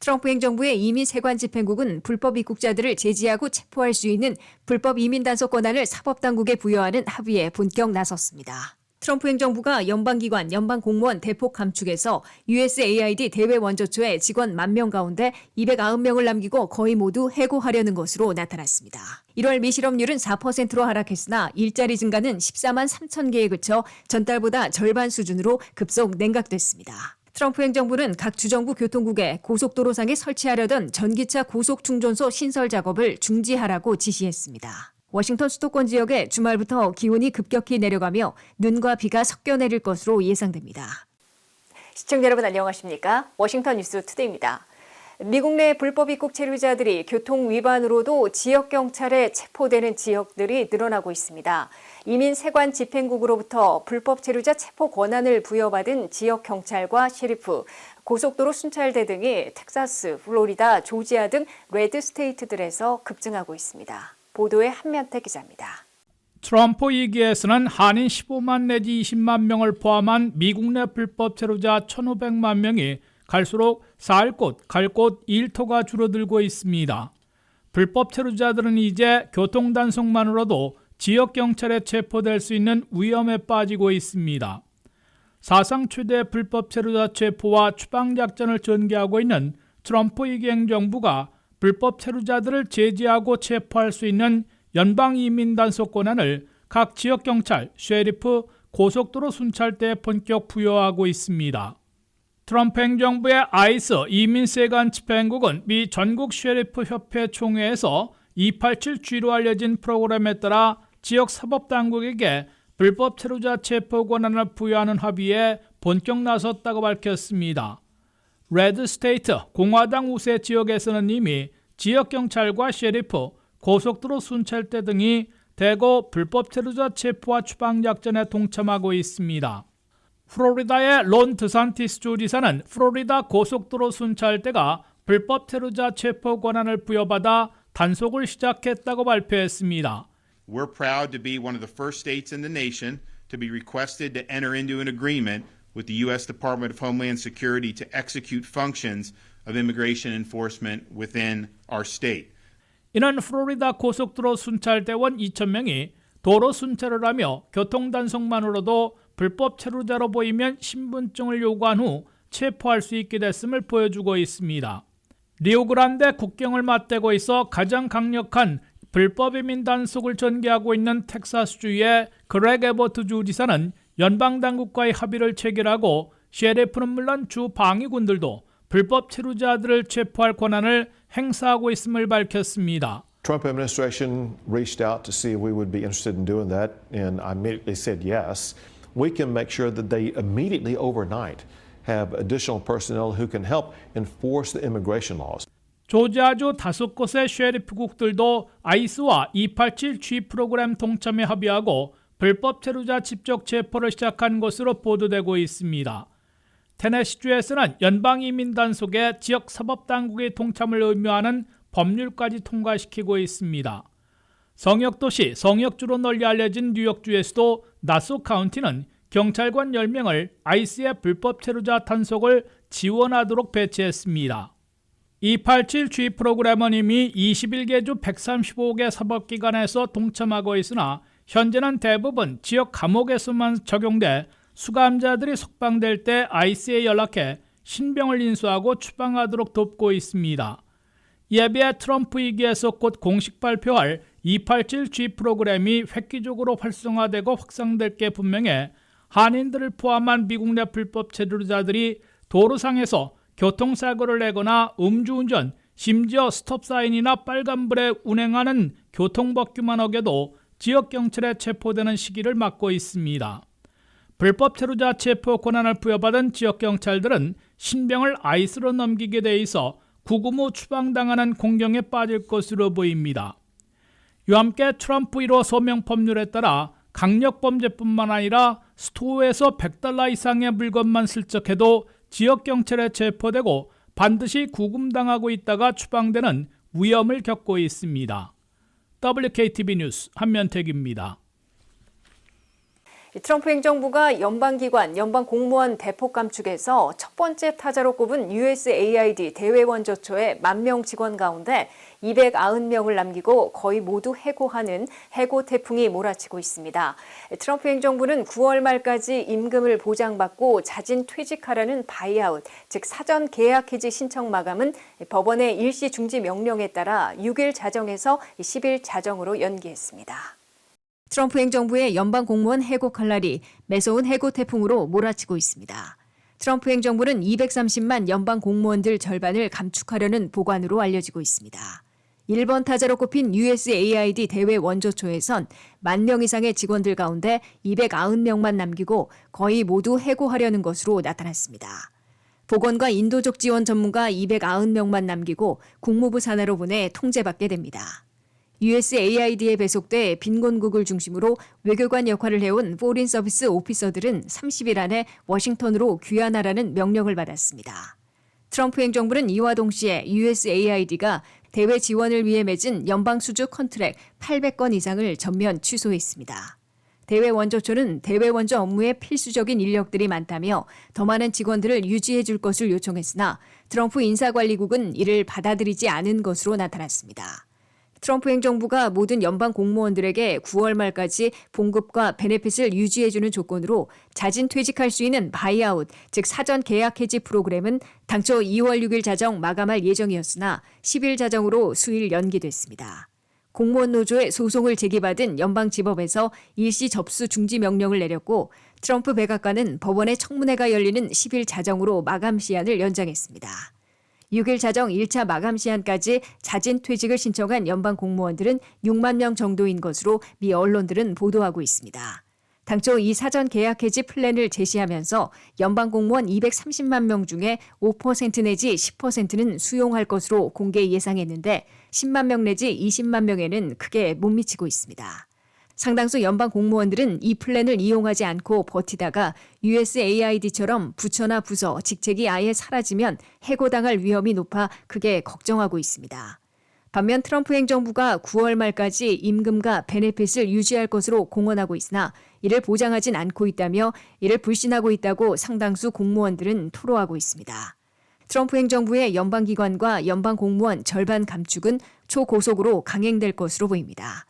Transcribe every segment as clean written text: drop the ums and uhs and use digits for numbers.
트럼프 행정부의 이민 세관 집행국은 불법 입국자들을 제지하고 체포할 수 있는 불법 이민 단속 권한을 사법당국에 부여하는 합의에 본격 나섰습니다. 트럼프 행정부가 연방기관, 연방공무원 대폭 감축에서 USAID 대외 원조처의 직원 10,000명 가운데 290명을 남기고 거의 모두 해고하려는 것으로 나타났습니다. 1월 미실업률은 4%로 하락했으나 일자리 증가는 14만 3천 개에 그쳐 전달보다 절반 수준으로 급속 냉각됐습니다. 트럼프 행정부는 각 주정부 교통국에 고속도로상에 설치하려던 전기차 고속충전소 신설 작업을 중지하라고 지시했습니다. 워싱턴 수도권 지역에 주말부터 기온이 급격히 내려가며 눈과 비가 섞여 내릴 것으로 예상됩니다. 시청자 여러분 안녕하십니까? 워싱턴 뉴스 투데이입니다. 미국 내 불법 입국 체류자들이 교통 위반으로도 지역경찰에 체포되는 지역들이 늘어나고 있습니다. 이민 세관 집행국으로부터 불법 체류자 체포 권한을 부여받은 지역경찰과 셰리프, 고속도로 순찰대 등이 텍사스, 플로리다, 조지아 등 레드 스테이트들에서 급증하고 있습니다. 보도에 한면태 기자입니다. 트럼프 2기에서는 한인 15만 내지 20만 명을 포함한 미국 내 불법 체류자 1,500만 명이 갈수록 살 곳, 갈 곳 일터가 줄어들고 있습니다. 불법 체류자들은 이제 교통단속만으로도 지역경찰에 체포될 수 있는 위험에 빠지고 있습니다. 사상 최대 불법 체류자 체포와 추방작전을 전개하고 있는 트럼프 2기 행정부가 불법 체류자들을 제지하고 체포할 수 있는 연방이민단속 권한을 각 지역경찰, 셰리프, 고속도로 순찰대에 본격 부여하고 있습니다. 트럼프 행정부의 아이스 이민세관 집행국은 미 전국 셰리프 협회 총회에서 287G로 알려진 프로그램에 따라 지역 사법당국에게 불법 체류자 체포 권한을 부여하는 합의에 본격 나섰다고 밝혔습니다. 레드 스테이트 공화당 우세 지역에서는 이미 지역경찰과 셰리프, 고속도로 순찰대 등이 대거 불법 체류자 체포와 추방작전에 동참하고 있습니다. 플로리다의 론 드산티스 주지사는 플로리다 고속도로 순찰대가 불법 체류자 체포 권한을 부여받아 단속을 시작했다고 발표했습니다. We're proud to be one of the first states in the nation to be requested to enter into an agreement with the U.S. Department of Homeland Security to execute functions of immigration enforcement within our state. 이는 플로리다 고속도로 순찰대원 2,000명이 도로 순찰을 하며 교통단속만으로도 불법 체류자로 보이면 신분증을 요구한 후 체포할 수 있게 됐음을 보여주고 있습니다. 리오그란데 국경을 맞대고 있어 가장 강력한 불법 이민 단속을 전개하고 있는 텍사스주의 그렉 에버트 주지사는 연방당국과의 합의를 체결하고 셰리프는 물론 주 방위군들도 불법 체류자들을 체포할 권한을 행사하고 있음을 밝혔습니다. Trump administration reached out to see if we would be interested in doing that, and I immediately said yes. We can make sure that they immediately overnight have additional personnel who can help enforce the immigration laws. 조지아주 5곳의 셰리프국들도 아이스와 287G 프로그램 동참에 합의하고 불법 체류자 직접 체포를 시작한 것으로 보도되고 있습니다. 테네시주에서는 연방이민 단속에 지역 사법당국의 동참을 의무하는 법률까지 통과시키고 있습니다. 성역도시, 성역주로 널리 알려진 뉴욕주에서도 나소 카운티는 경찰관 10명을 아이스의 불법 체류자 단속을 지원하도록 배치했습니다. 287G 프로그램은 이미 21개 주 135개 사법기관에서 동참하고 있으나 현재는 대부분 지역 감옥에서만 적용돼 수감자들이 석방될 때 아이스에 연락해 신병을 인수하고 추방하도록 돕고 있습니다. 이에 비해 트럼프 2기에서 곧 공식 발표할 287G 프로그램이 획기적으로 활성화되고 확산될 게 분명해 한인들을 포함한 미국 내 불법 체류자들이 도로상에서 교통사고를 내거나 음주운전, 심지어 스톱사인이나 빨간불에 운행하는 교통법규만 어겨도 지역경찰에 체포되는 시기를 맞고 있습니다. 불법 체류자 체포 권한을 부여받은 지역경찰들은 신병을 아이스로 넘기게 돼 있어 구금 후 추방당하는 공경에 빠질 것으로 보입니다. 이와 함께 트럼프 1호 소명 법률에 따라 강력범죄뿐만 아니라 스토어에서 $100 이상의 물건만 슬쩍해도 지역경찰에 체포되고 반드시 구금당하고 있다가 추방되는 위험을 겪고 있습니다. WKTV 뉴스 한면택입니다. 트럼프 행정부가 연방기관, 연방공무원 대폭 감축에서 첫 번째 타자로 꼽은 USAID 대외원조처의 10,000명 직원 가운데 290명을 남기고 거의 모두 해고하는 해고 태풍이 몰아치고 있습니다. 트럼프 행정부는 9월 말까지 임금을 보장받고 자진 퇴직하라는 바이아웃, 즉 사전 계약 해지 신청 마감은 법원의 일시 중지 명령에 따라 6일 자정에서 10일 자정으로 연기했습니다. 트럼프 행정부의 연방 공무원 해고 칼날이 매서운 해고 태풍으로 몰아치고 있습니다. 트럼프 행정부는 230만 연방 공무원들 절반을 감축하려는 보관으로 알려지고 있습니다. 1번 타자로 꼽힌 USAID 대외 원조처에선 10,000명 이상의 직원들 가운데 290명만 남기고 거의 모두 해고하려는 것으로 나타났습니다. 보건과 인도적 지원 전문가 290명만 남기고 국무부 산하로 보내 통제받게 됩니다. USAID에 배속돼 빈곤국을 중심으로 외교관 역할을 해온 포린 서비스 오피서들은 30일 안에 워싱턴으로 귀환하라는 명령을 받았습니다. 트럼프 행정부는 이와 동시에 USAID가 대외 지원을 위해 맺은 연방 수주 컨트랙 800건 이상을 전면 취소했습니다. 대외 원조처는 대외 원조 업무에 필수적인 인력들이 많다며 더 많은 직원들을 유지해 줄 것을 요청했으나 트럼프 인사관리국은 이를 받아들이지 않은 것으로 나타났습니다. 트럼프 행정부가 모든 연방 공무원들에게 9월 말까지 봉급과 베네핏을 유지해주는 조건으로 자진 퇴직할 수 있는 바이아웃, 즉 사전 계약 해지 프로그램은 당초 2월 6일 자정 마감할 예정이었으나 10일 자정으로 수일 연기됐습니다. 공무원 노조의 소송을 제기받은 연방지법에서 일시 접수 중지 명령을 내렸고 트럼프 백악관은 법원의 청문회가 열리는 10일 자정으로 마감 시한을 연장했습니다. 6일 자정 1차 마감 시한까지 자진 퇴직을 신청한 연방 공무원들은 6만 명 정도인 것으로 미 언론들은 보도하고 있습니다. 당초 이 사전 계약 해지 플랜을 제시하면서 연방 공무원 230만 명 중에 5% 내지 10%는 수용할 것으로 공개 예상했는데 10만 명 내지 20만 명에는 크게 못 미치고 있습니다. 상당수 연방 공무원들은 이 플랜을 이용하지 않고 버티다가 USAID처럼 부처나 부서, 직책이 아예 사라지면 해고당할 위험이 높아 크게 걱정하고 있습니다. 반면 트럼프 행정부가 9월 말까지 임금과 베네핏을 유지할 것으로 공언하고 있으나 이를 보장하진 않고 있다며 이를 불신하고 있다고 상당수 공무원들은 토로하고 있습니다. 트럼프 행정부의 연방기관과 연방공무원 절반 감축은 초고속으로 강행될 것으로 보입니다.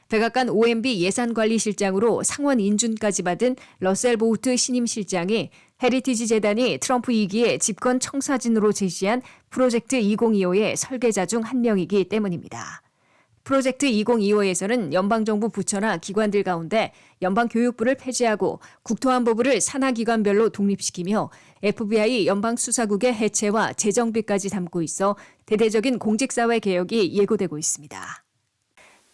백악관 OMB 예산관리실장으로 상원 인준까지 받은 러셀 보우트 신임 실장이 헤리티지 재단이 트럼프 2기의 집권 청사진으로 제시한 프로젝트 2025의 설계자 중 한 명이기 때문입니다. 프로젝트 2025에서는 연방정부 부처나 기관들 가운데 연방교육부를 폐지하고 국토안보부를 산하기관별로 독립시키며 FBI 연방수사국의 해체와 재정비까지 담고 있어 대대적인 공직사회 개혁이 예고되고 있습니다.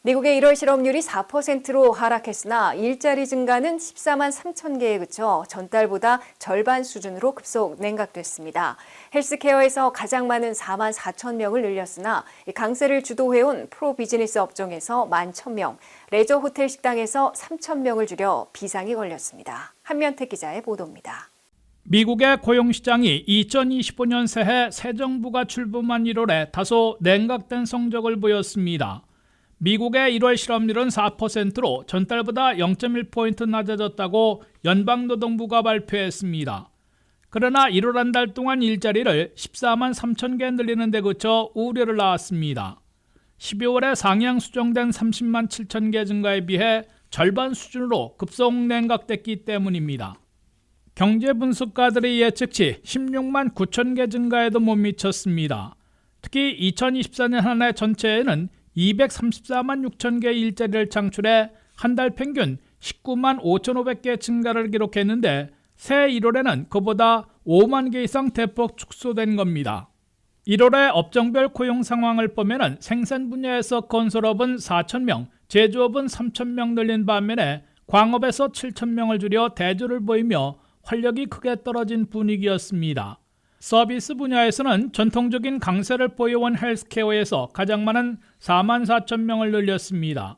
미국의 1월 실업률이 4%로 하락했으나 일자리 증가는 14만 3천 개에 그쳐 전달보다 절반 수준으로 급속 냉각됐습니다. 헬스케어에서 가장 많은 4만 4천 명을 늘렸으나 강세를 주도해온 프로비즈니스 업종에서 11,000명, 레저 호텔 식당에서 3,000명을 줄여 비상이 걸렸습니다. 한면택 기자의 보도입니다. 미국의 고용시장이 2025년 새해 새 정부가 출범한 1월에 다소 냉각된 성적을 보였습니다. 미국의 1월 실업률은 4%로 전달보다 0.1포인트 낮아졌다고 연방노동부가 발표했습니다. 그러나 1월 한 달 동안 일자리를 14만 3천 개 늘리는 데 그쳐 우려를 낳았습니다. 12월에 상향 수정된 30만 7천 개 증가에 비해 절반 수준으로 급속 냉각됐기 때문입니다. 경제 분석가들의 예측치 16만 9천 개 증가에도 못 미쳤습니다. 특히 2024년 한 해 전체에는 234만 6천 개의 일자리를 창출해 한 달 평균 19만 5,500개 증가를 기록했는데 새 1월에는 그보다 5만 개 이상 대폭 축소된 겁니다. 1월의 업종별 고용 상황을 보면 생산 분야에서 건설업은 4,000명, 제조업은 3,000명 늘린 반면에 광업에서 7,000명을 줄여 대조를 보이며 활력이 크게 떨어진 분위기였습니다. 서비스 분야에서는 전통적인 강세를 보여온 헬스케어에서 가장 많은 4만 4천 명을 늘렸습니다.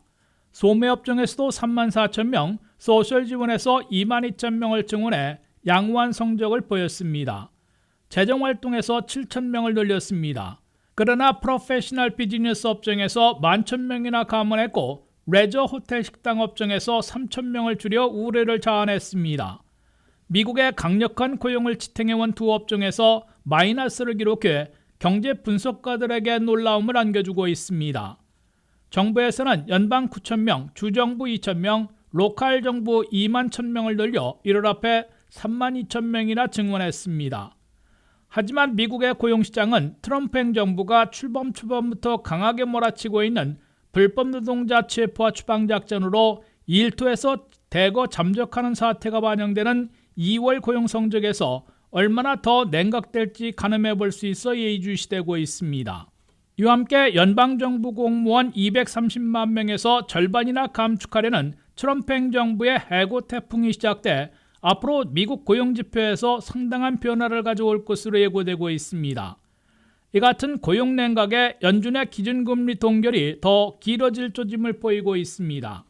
소매업종에서도 3만 4천 명, 소셜 지원에서 2만 2천 명을 증원해 양호한 성적을 보였습니다. 재정활동에서 7,000명을 늘렸습니다. 그러나 프로페셔널 비즈니스 업종에서 11,000명이나 감원했고 레저 호텔 식당 업종에서 3,000명을 줄여 우려를 자아냈습니다. 미국의 강력한 고용을 지탱해온 두 업종에서 마이너스를 기록해 경제 분석가들에게 놀라움을 안겨주고 있습니다. 정부에서는 연방 9,000명, 주정부 2,000명, 로컬 정부 2만 1,000명을 늘려 1월 앞에 3만 2,000명이나 증원했습니다. 하지만 미국의 고용시장은 트럼프 행정부가 출범 초반부터 강하게 몰아치고 있는 불법 노동자 체포와 추방 작전으로 일터에서 대거 잠적하는 사태가 반영되는 2월 고용 성적에서 얼마나 더 냉각될지 가늠해 볼 수 있어 예의주시되고 있습니다. 이와 함께 연방정부 공무원 230만 명에서 절반이나 감축하려는 트럼프 행정부의 해고 태풍이 시작돼 앞으로 미국 고용지표에서 상당한 변화를 가져올 것으로 예고되고 있습니다. 이 같은 고용 냉각에 연준의 기준금리 동결이 더 길어질 조짐을 보이고 있습니다.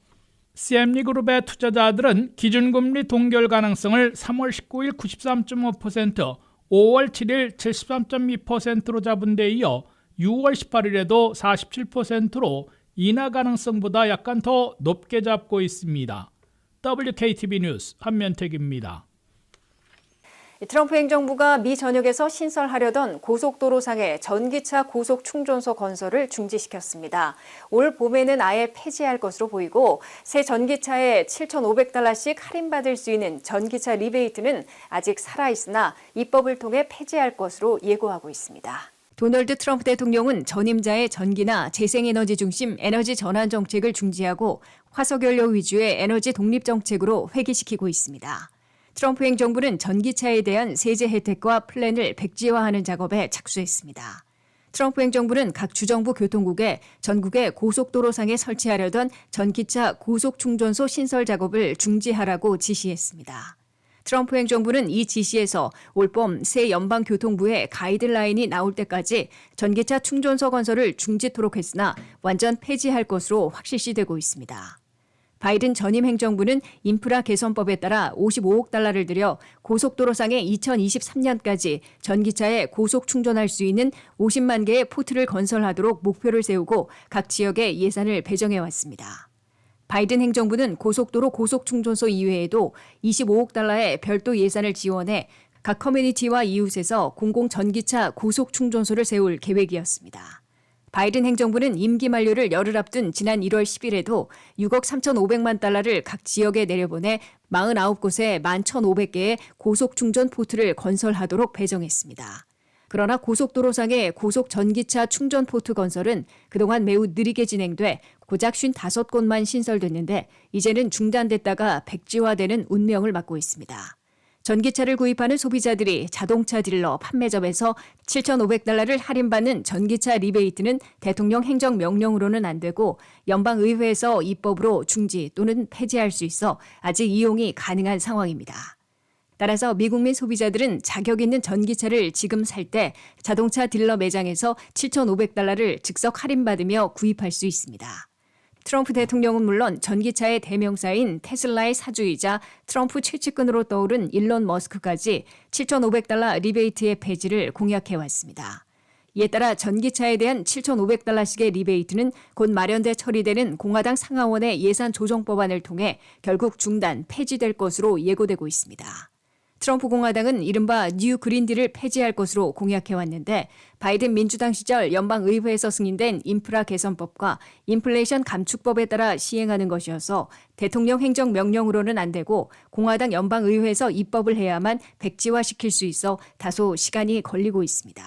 CME-그룹의 투자자들은 기준금리 동결 가능성을 3월 19일 93.5%, 5월 7일 73.2%로 잡은 데 이어 6월 18일에도 47%로 인하 가능성보다 약간 더 높게 잡고 있습니다. WKTV 뉴스 한면택입니다. 트럼프 행정부가 미 전역에서 신설하려던 고속도로상의 전기차 고속 충전소 건설을 중지시켰습니다. 올 봄에는 아예 폐지할 것으로 보이고 새 전기차에 $7,500씩 할인받을 수 있는 전기차 리베이트는 아직 살아있으나 입법을 통해 폐지할 것으로 예고하고 있습니다. 도널드 트럼프 대통령은 전임자의 전기나 재생에너지 중심 에너지 전환 정책을 중지하고 화석연료 위주의 에너지 독립 정책으로 회귀시키고 있습니다. 트럼프 행정부는 전기차에 대한 세제 혜택과 플랜을 백지화하는 작업에 착수했습니다. 트럼프 행정부는 각 주정부 교통국에 전국의 고속도로상에 설치하려던 전기차 고속 충전소 신설 작업을 중지하라고 지시했습니다. 트럼프 행정부는 이 지시에서 올봄 새 연방교통부의 가이드라인이 나올 때까지 전기차 충전소 건설을 중지토록 했으나 완전 폐지할 것으로 확실시되고 있습니다. 바이든 전임 행정부는 인프라 개선법에 따라 $55억 들여 고속도로상에 2023년까지 전기차에 고속 충전할 수 있는 50만 개의 포트를 건설하도록 목표를 세우고 각 지역에 예산을 배정해왔습니다. 바이든 행정부는 고속도로 고속 충전소 이외에도 $25억 별도 예산을 지원해 각 커뮤니티와 이웃에서 공공 전기차 고속 충전소를 세울 계획이었습니다. 바이든 행정부는 임기 만료를 열흘 앞둔 지난 1월 10일에도 $6억 3,500만 각 지역에 내려보내 49곳에 11,500개의 고속 충전 포트를 건설하도록 배정했습니다. 그러나 고속도로상의 고속 전기차 충전 포트 건설은 그동안 매우 느리게 진행돼 고작 55곳만 신설됐는데 이제는 중단됐다가 백지화되는 운명을 맞고 있습니다. 전기차를 구입하는 소비자들이 자동차 딜러 판매점에서 $7,500를 할인받는 전기차 리베이트는 대통령 행정명령으로는 안 되고 연방의회에서 입법으로 중지 또는 폐지할 수 있어 아직 이용이 가능한 상황입니다. 따라서 미국민 소비자들은 자격 있는 전기차를 지금 살 때 자동차 딜러 매장에서 $7,500를 즉석 할인받으며 구입할 수 있습니다. 트럼프 대통령은 물론 전기차의 대명사인 테슬라의 사주이자 트럼프 최측근으로 떠오른 일론 머스크까지 $7,500 리베이트의 폐지를 공약해왔습니다. 이에 따라 전기차에 대한 $7,500씩의 리베이트는 곧 마련돼 처리되는 공화당 상하원의 예산 조정법안을 통해 결국 중단, 폐지될 것으로 예고되고 있습니다. 트럼프 공화당은 이른바 뉴 그린딜을 폐지할 것으로 공약해왔는데 바이든 민주당 시절 연방의회에서 승인된 인프라 개선법과 인플레이션 감축법에 따라 시행하는 것이어서 대통령 행정명령으로는 안 되고 공화당 연방의회에서 입법을 해야만 백지화시킬 수 있어 다소 시간이 걸리고 있습니다.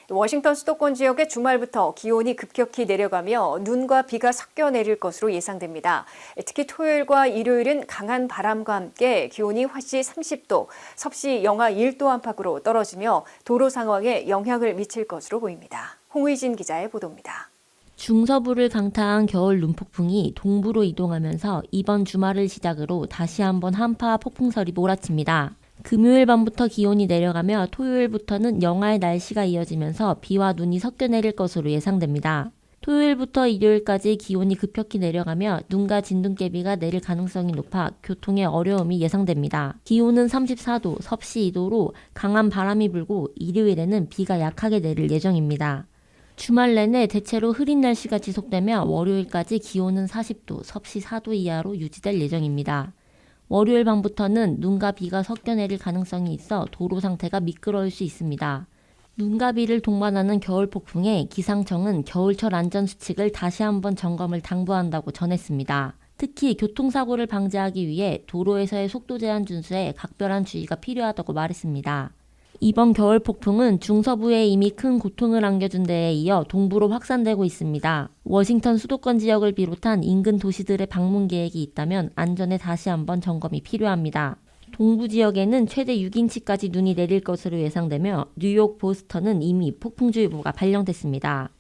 워싱턴 수도권 지역의 주말부터 기온이 급격히 내려가며 눈과 비가 섞여 내릴 것으로 예상됩니다. 특히 토요일과 일요일은 강한 바람과 함께 기온이 화씨 30도, 섭씨 영하 1도 안팎으로 떨어지며 도로 상황에 영향을 미칠 것으로 보입니다. 홍의진 기자의 보도입니다. 중서부를 강타한 겨울 눈폭풍이 동부로 이동하면서 이번 주말을 시작으로 다시 한번 한파 폭풍설이 몰아칩니다. 금요일 밤부터 기온이 내려가며 토요일부터는 영하의 날씨가 이어지면서 비와 눈이 섞여 내릴 것으로 예상됩니다. 토요일부터 일요일까지 기온이 급격히 내려가며 눈과 진눈깨비가 내릴 가능성이 높아 교통에 어려움이 예상됩니다. 기온은 34도, 섭씨 2도로 강한 바람이 불고 일요일에는 비가 약하게 내릴 예정입니다. 주말 내내 대체로 흐린 날씨가 지속되며 월요일까지 기온은 40도, 섭씨 4도 이하로 유지될 예정입니다. 월요일 밤부터는 눈과 비가 섞여 내릴 가능성이 있어 도로 상태가 미끄러울 수 있습니다. 눈과 비를 동반하는 겨울 폭풍에 기상청은 겨울철 안전수칙을 다시 한번 점검을 당부한다고 전했습니다. 특히 교통사고를 방지하기 위해 도로에서의 속도 제한 준수에 각별한 주의가 필요하다고 말했습니다. 이번 겨울 폭풍은 중서부에 이미 큰 고통을 안겨준 데에 이어 동부로 확산되고 있습니다. 워싱턴 수도권 지역을 비롯한 인근 도시들의 방문 계획이 있다면 안전에 다시 한번 점검이 필요합니다. 동부 지역에는 최대 6인치까지 눈이 내릴 것으로 예상되며 뉴욕, 보스턴은 이미 폭풍주의보가 발령됐습니다.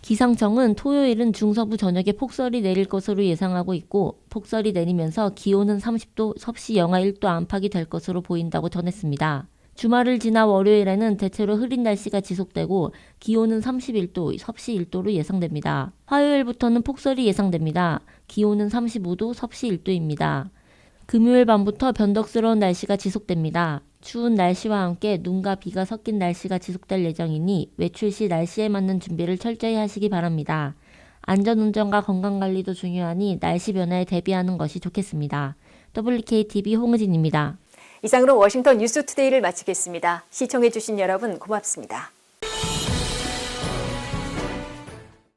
기상청은 토요일은 중서부 전역에 폭설이 내릴 것으로 예상하고 있고 폭설이 내리면서 기온은 30도, 섭씨 영하 1도 안팎이 될 것으로 보인다고 전했습니다. 주말을 지나 월요일에는 대체로 흐린 날씨가 지속되고 기온은 31도, 섭씨 1도로 예상됩니다. 화요일부터는 폭설이 예상됩니다. 기온은 35도, 섭씨 1도입니다. 금요일 밤부터 변덕스러운 날씨가 지속됩니다. 추운 날씨와 함께 눈과 비가 섞인 날씨가 지속될 예정이니 외출 시 날씨에 맞는 준비를 철저히 하시기 바랍니다. 안전운전과 건강관리도 중요하니 날씨 변화에 대비하는 것이 좋겠습니다. WKTV 홍의진입니다. 이상으로 워싱턴 뉴스투데이를 마치겠습니다. 시청해주신 여러분 고맙습니다.